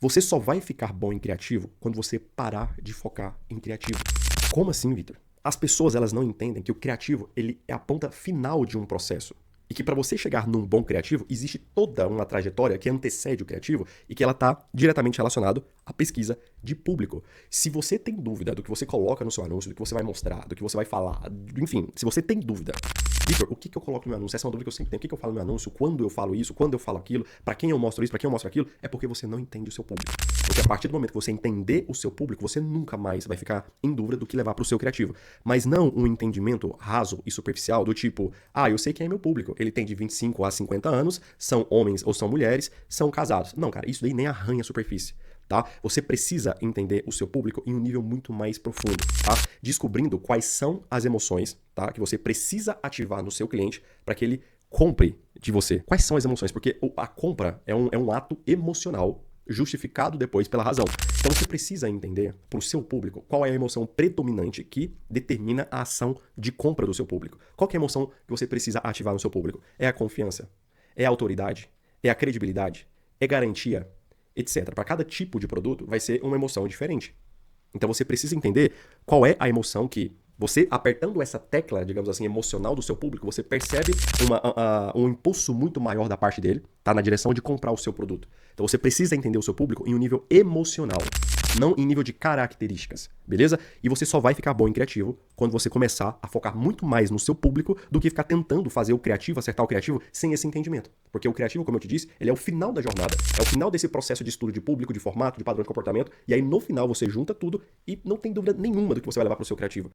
Você só vai ficar bom em criativo quando você parar de focar em criativo. Como assim, Vitor? As pessoas elas não entendem que o criativo ele é a ponta final de um processo. E que para você chegar num bom criativo, existe toda uma trajetória que antecede o criativo e que ela está diretamente relacionada à pesquisa de público. Se você tem dúvida do que você coloca no seu anúncio, do que você vai mostrar, do que você vai falar, enfim, se você tem dúvida, Vitor, o que eu coloco no meu anúncio? Essa é uma dúvida que eu sempre tenho. O que eu falo no meu anúncio? Quando eu falo isso? Quando eu falo aquilo? Para quem eu mostro isso? Para quem eu mostro aquilo? É porque você não entende o seu público. Porque a partir do momento que você entender o seu público, você nunca mais vai ficar em dúvida do que levar para o seu criativo. Mas não um entendimento raso e superficial do tipo, eu sei quem é meu público. Ele tem de 25 a 50 anos, são homens ou são mulheres, são casados. Não, cara, isso daí nem arranha a superfície. Tá? Você precisa entender o seu público em um nível muito mais profundo, tá? Descobrindo quais são as emoções, tá? Que você precisa ativar no seu cliente para que ele compre de você. Quais são as emoções? Porque a compra é um ato emocional justificado depois pela razão. Então você precisa entender para o seu público qual é a emoção predominante que determina a ação de compra do seu público. Qual que é a emoção que você precisa ativar no seu público? É a confiança? É a autoridade? É a credibilidade? É garantia? Etc. Para cada tipo de produto vai ser uma emoção diferente. Então você precisa entender qual é a emoção que você, apertando essa tecla, digamos assim, emocional do seu público, você percebe um impulso muito maior da parte dele, tá? Na direção de comprar o seu produto. Então você precisa entender o seu público em um nível emocional, não em nível de características, beleza? E você só vai ficar bom em criativo quando você começar a focar muito mais no seu público do que ficar tentando fazer o criativo, acertar o criativo, sem esse entendimento. Porque o criativo, como eu te disse, ele é o final da jornada. É o final desse processo de estudo de público, de formato, de padrão de comportamento, e aí no final você junta tudo e não tem dúvida nenhuma do que você vai levar para o seu criativo.